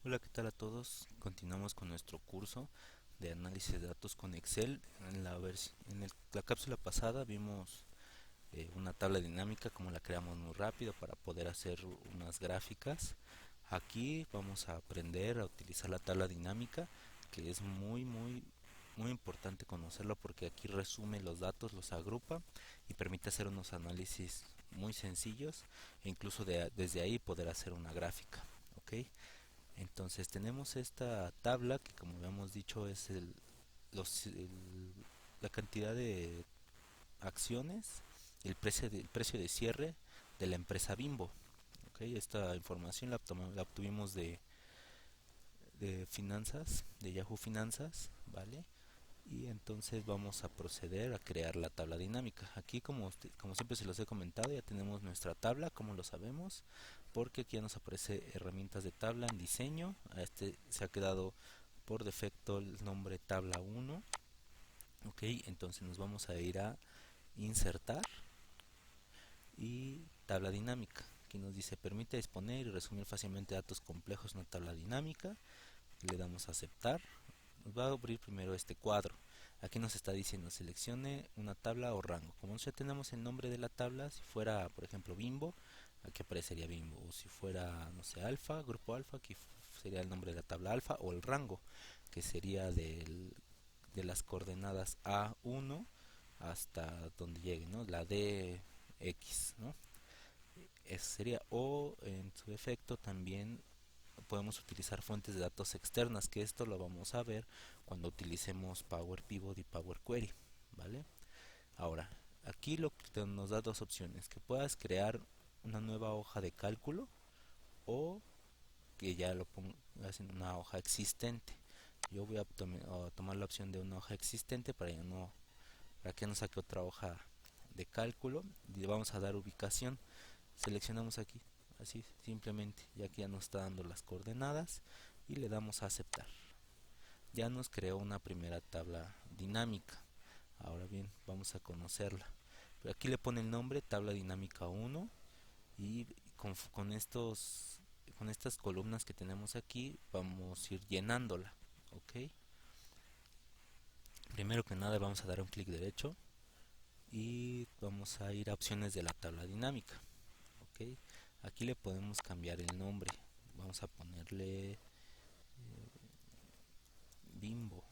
Hola, ¿qué tal a todos? Continuamos con nuestro curso de análisis de datos con Excel. La cápsula pasada vimos una tabla dinámica, como la creamos muy rápido para poder hacer unas gráficas. Aquí vamos a aprender a utilizar la tabla dinámica, que es muy importante conocerlo porque aquí resume los datos, los agrupa y permite hacer unos análisis muy sencillos e incluso desde ahí poder hacer una gráfica. ¿Ok? Entonces tenemos esta tabla que, como habíamos dicho, es la cantidad de acciones, el precio de cierre de la empresa Bimbo. ¿Ok? Esta información la obtuvimos de finanzas, de Yahoo Finanzas, ¿vale? Y entonces vamos a proceder a crear la tabla dinámica. Aquí, como siempre se los he comentado, ya tenemos nuestra tabla, como lo sabemos, porque aquí ya nos aparece herramientas de tabla en diseño. A este se ha quedado por defecto el nombre tabla 1. Ok, entonces nos vamos a ir a insertar y tabla dinámica. Aquí nos dice permite exponer y resumir fácilmente datos complejos en una tabla dinámica. Le damos a aceptar. Nos va a abrir primero este cuadro. Aquí nos está diciendo seleccione una tabla o rango. Como ya tenemos el nombre de la tabla, si fuera por ejemplo Bimbo, aquí aparecería Bimbo. O si fuera, no sé, Alfa, grupo Alfa, aquí sería el nombre de la tabla Alfa o el rango, que sería de las coordenadas A1 hasta donde llegue, ¿no? La DX, ¿no? Eso sería. O en su efecto también podemos utilizar fuentes de datos externas, que esto lo vamos a ver cuando utilicemos Power Pivot y Power Query, ¿vale? Ahora, aquí nos da dos opciones, que puedas crear una nueva hoja de cálculo o que ya lo pongas en una hoja existente. Yo voy a tomar la opción de una hoja existente para que no saque otra hoja de cálculo y le vamos a dar ubicación. Seleccionamos aquí, así simplemente, ya que ya nos está dando las coordenadas y le damos a aceptar. Ya nos creó una primera tabla dinámica. Ahora bien, vamos a conocerla. Pero aquí le pone el nombre tabla dinámica 1 y con estas columnas que tenemos aquí vamos a ir llenándola. ¿Ok? Primero que nada vamos a dar un clic derecho y vamos a ir a opciones de la tabla dinámica. ¿Ok? Aquí le podemos cambiar el nombre. Vamos a ponerle Bimbo.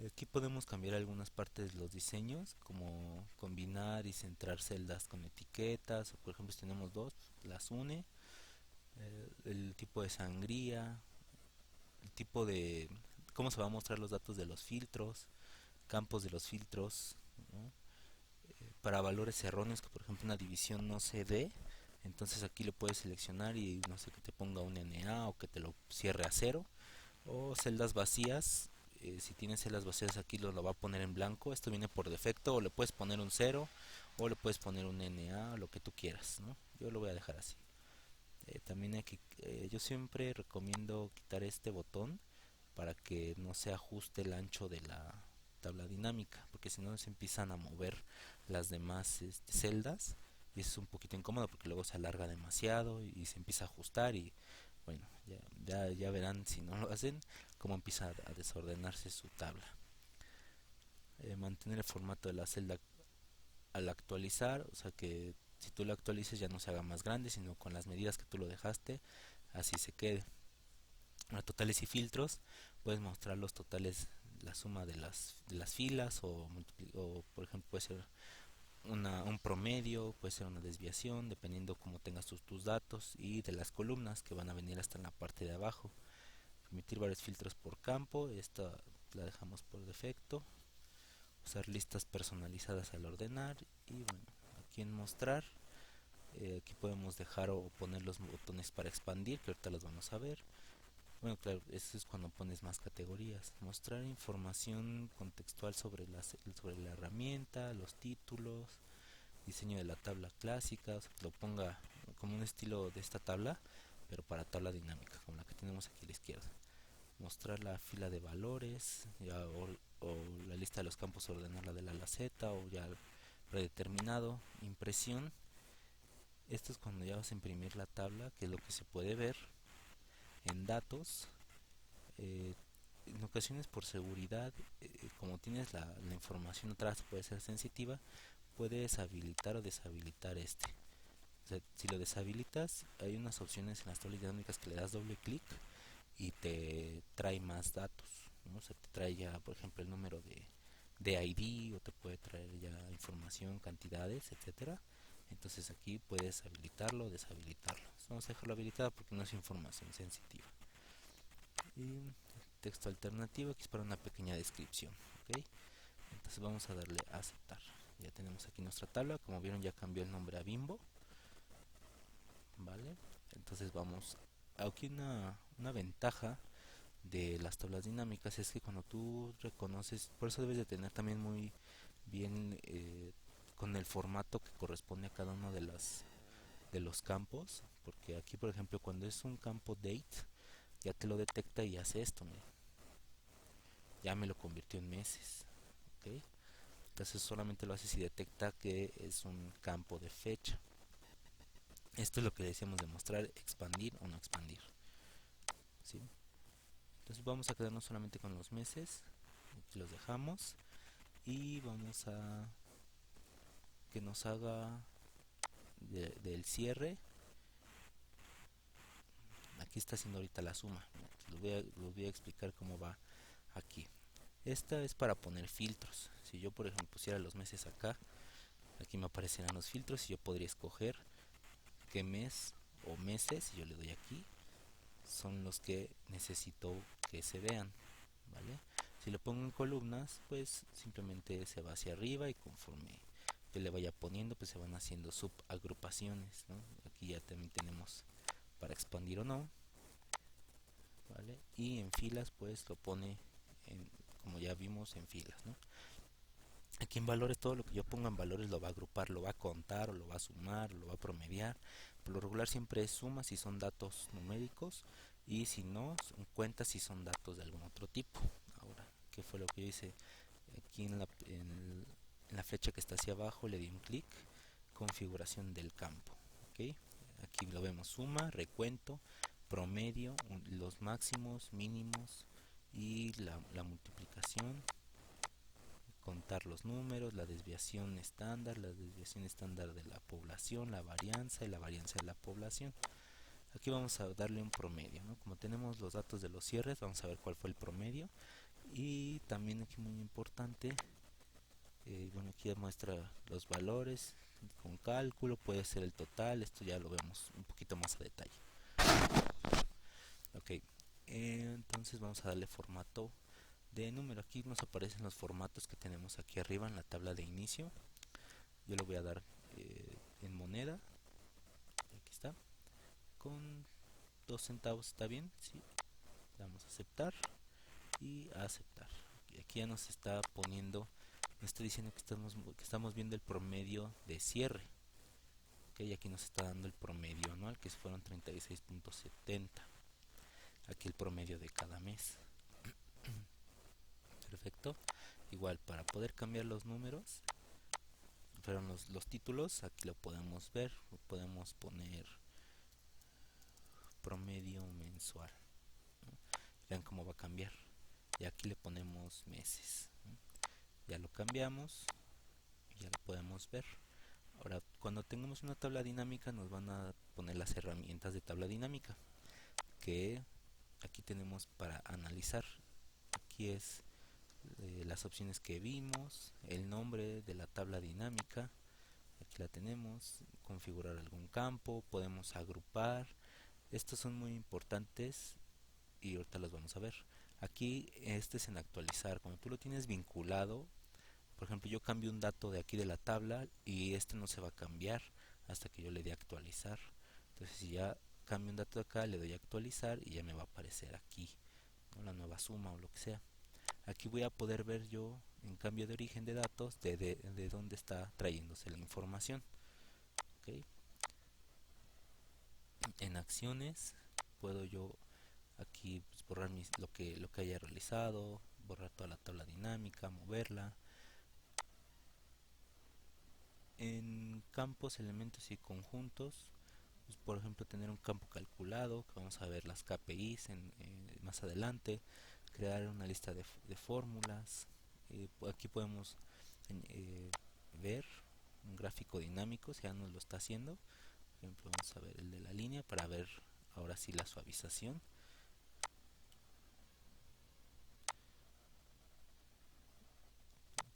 Aquí podemos cambiar algunas partes de los diseños, como combinar y centrar celdas con etiquetas, o por ejemplo si tenemos dos, las une, el tipo de sangría, el tipo de cómo se va a mostrar los datos de los filtros, campos de los filtros, ¿no? Para valores erróneos, que por ejemplo una división no se dé, entonces aquí le puedes seleccionar y no sé, que te ponga un NA o que te lo cierre a cero, o celdas vacías. Si tienes celdas vacías aquí lo va a poner en blanco, esto viene por defecto, o le puedes poner un cero o le puedes poner un NA, lo que tú quieras, ¿no? Yo lo voy a dejar así. También yo siempre recomiendo quitar este botón para que no se ajuste el ancho de la tabla dinámica, porque si no se empiezan a mover las demás celdas y eso es un poquito incómodo porque luego se alarga demasiado y se empieza a ajustar y bueno, ya verán si no lo hacen cómo empieza a desordenarse su tabla. Mantener el formato de la celda al actualizar, o sea que si tú lo actualices ya no se haga más grande, sino con las medidas que tú lo dejaste, así se quede. Ahora, totales y filtros, puedes mostrar los totales, la suma de las filas o por ejemplo puede ser un promedio, puede ser una desviación, dependiendo cómo tengas tus datos y de las columnas que van a venir hasta en la parte de abajo. Permitir varios filtros por campo, esta la dejamos por defecto. Usar listas personalizadas al ordenar y bueno, aquí en mostrar, aquí podemos dejar o poner los botones para expandir, que ahorita los vamos a ver. Bueno, claro, eso es cuando pones más categorías. Mostrar información contextual sobre la herramienta, los títulos, diseño de la tabla clásica, o sea, que lo ponga como un estilo de esta tabla, pero para tabla dinámica, como la que tenemos aquí a la izquierda. Mostrar la fila de valores, o la lista de los campos, ordenarla de la a la Z, o ya predeterminado. Impresión, Esto es cuando ya vas a imprimir la tabla, que es lo que se puede ver en datos. eh, en ocasiones por seguridad, como tienes la información atrás puede ser sensitiva, puedes habilitar o deshabilitar este. O sea, si lo deshabilitas, hay unas opciones en las tablas dinámicas que le das doble clic y te trae más datos, ¿no? O sea, te trae ya, por ejemplo, el número de ID, o te puede traer ya información, cantidades, etcétera. Entonces aquí puedes habilitarlo o deshabilitarlo. Vamos a dejarlo habilitado porque no es información sensitiva. Y texto alternativo, aquí es para una pequeña descripción. ¿Ok? Entonces vamos a darle a aceptar. Ya tenemos aquí nuestra tabla. Como vieron, ya cambió el nombre a Bimbo. ¿Vale? Entonces vamos. Aquí una ventaja de las tablas dinámicas es que cuando tú reconoces, por eso debes de tener también muy bien con el formato que corresponde a cada uno de los campos, porque aquí por ejemplo cuando es un campo date ya te lo detecta y hace esto, mira, ya me lo convirtió en meses. ¿Ok? Entonces solamente lo hace si detecta que es un campo de fecha. Esto es lo que decíamos de mostrar, expandir o no expandir, ¿sí? Entonces vamos a quedarnos solamente con los meses, aquí los dejamos y vamos a que nos haga del cierre. Aquí está haciendo ahorita la suma. Les voy a explicar cómo va aquí. Esta es para poner filtros. Si yo por ejemplo pusiera los meses acá, aquí me aparecerán los filtros y yo podría escoger qué mes o meses, y yo le doy aquí, son los que necesito que se vean, ¿vale? Si lo pongo en columnas, pues simplemente se va hacia arriba y conforme yo le vaya poniendo, pues se van haciendo subagrupaciones, ¿no? Aquí ya también tenemos para expandir o no, ¿vale? Y en filas, pues lo pone en, como ya vimos, en filas, ¿no? Aquí en valores, todo lo que yo ponga en valores lo va a agrupar, lo va a contar, o lo va a sumar, o lo va a promediar. Por lo regular siempre es suma si son datos numéricos, y si no, cuenta si son datos de algún otro tipo. Ahora, ¿qué fue lo que yo hice? Aquí en la flecha que está hacia abajo le di un clic, configuración del campo. ¿Ok? Aquí lo vemos, suma, recuento, promedio, los máximos, mínimos y la multiplicación, contar los números, la desviación estándar de la población, la varianza y la varianza de la población. Aquí vamos a darle un promedio, ¿no? Como tenemos los datos de los cierres, vamos a ver cuál fue el promedio. Y también aquí muy importante, bueno, aquí muestra los valores con cálculo, puede ser el total, esto ya lo vemos un poquito más a detalle. Ok, entonces vamos a darle formato de número. Aquí nos aparecen los formatos que tenemos aquí arriba en la tabla de inicio. Yo le voy a dar en moneda, aquí está, con 2 centavos, está bien, sí. Damos a aceptar y a aceptar. Y aquí ya nos está poniendo, nos está diciendo que estamos viendo el promedio de cierre. Okay, y aquí nos está dando el promedio anual, que fueron 36.70. Aquí el promedio de cada mes. Perfecto. Igual, para poder cambiar los números, fueron los títulos, aquí lo podemos ver, podemos poner promedio mensual, ¿no? Vean cómo va a cambiar. Y aquí le ponemos meses, ¿no? Ya lo cambiamos y ya lo podemos ver. Ahora, cuando tengamos una tabla dinámica, nos van a poner las herramientas de tabla dinámica, que aquí tenemos para analizar. Aquí es las opciones que vimos, el nombre de la tabla dinámica, aquí la tenemos, configurar algún campo, podemos agrupar. Estos son muy importantes y ahorita los vamos a ver. Aquí este es en actualizar. Cuando tú lo tienes vinculado, por ejemplo, yo cambio un dato de aquí de la tabla y este no se va a cambiar hasta que yo le dé actualizar. Entonces, si ya cambio un dato de acá, le doy a actualizar y ya me va a aparecer aquí, ¿no? La nueva suma o lo que sea. Aquí voy a poder ver yo, en cambio de origen de datos, de dónde está trayéndose la información. ¿Okay? En acciones puedo yo aquí pues, borrar lo que haya realizado, borrar toda la tabla dinámica, moverla. En campos, elementos y conjuntos, pues, por ejemplo, tener un campo calculado, que vamos a ver las KPIs más adelante, crear una lista de fórmulas. Aquí podemos eh, ver un gráfico dinámico, si ya nos lo está haciendo. Por ejemplo, vamos a ver el de la línea para ver ahora sí la suavización.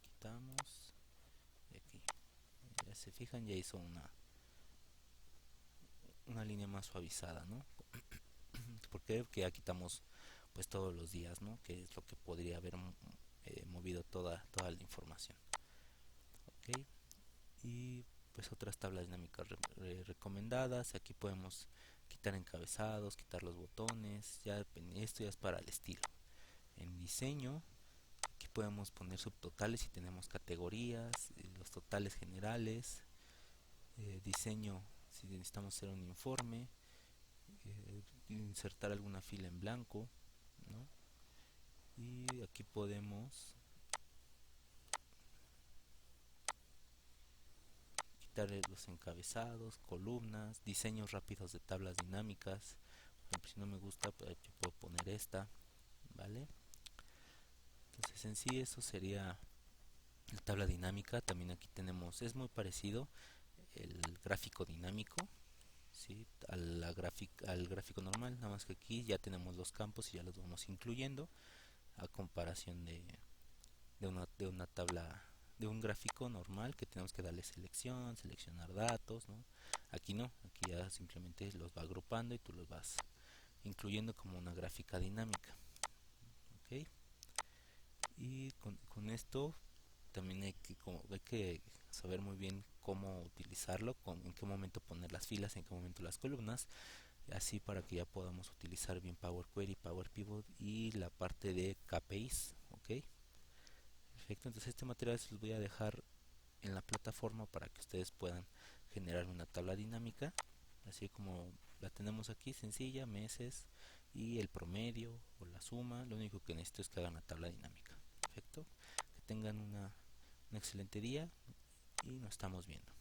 Quitamos y aquí, ya se fijan, ya hizo una línea más suavizada, ¿no? Porque ya quitamos pues todos los días, ¿no? Que es lo que podría haber movido toda la información. ¿Ok? Y pues otras tablas dinámicas recomendadas. Aquí podemos quitar encabezados, quitar los botones. Esto ya es para el estilo. En diseño, aquí podemos poner subtotales si tenemos categorías, los totales generales, diseño si necesitamos hacer un informe, insertar alguna fila en blanco, ¿no? Y aquí podemos quitar los encabezados, columnas, diseños rápidos de tablas dinámicas. Por ejemplo, si no me gusta, pues yo puedo poner esta, ¿vale? Entonces en sí eso sería la tabla dinámica. También aquí tenemos, es muy parecido el gráfico dinámico, ¿sí? Al gráfico normal, nada más que aquí ya tenemos los campos y ya los vamos incluyendo a comparación de una tabla, de un gráfico normal que tenemos que darle selección, seleccionar datos, ¿no? Aquí no, aquí ya simplemente los va agrupando y tú los vas incluyendo como una gráfica dinámica. ¿Ok? Y con esto también hay que saber muy bien cómo utilizarlo, en qué momento poner las filas, en qué momento las columnas, así para que ya podamos utilizar bien Power Query, Power Pivot y la parte de KPIs. ¿Ok? Perfecto, entonces este material se los voy a dejar en la plataforma para que ustedes puedan generar una tabla dinámica, así como la tenemos aquí, sencilla, meses y el promedio o la suma. Lo único que necesito es que hagan la tabla dinámica. Perfecto, que tengan un excelente día y nos estamos viendo.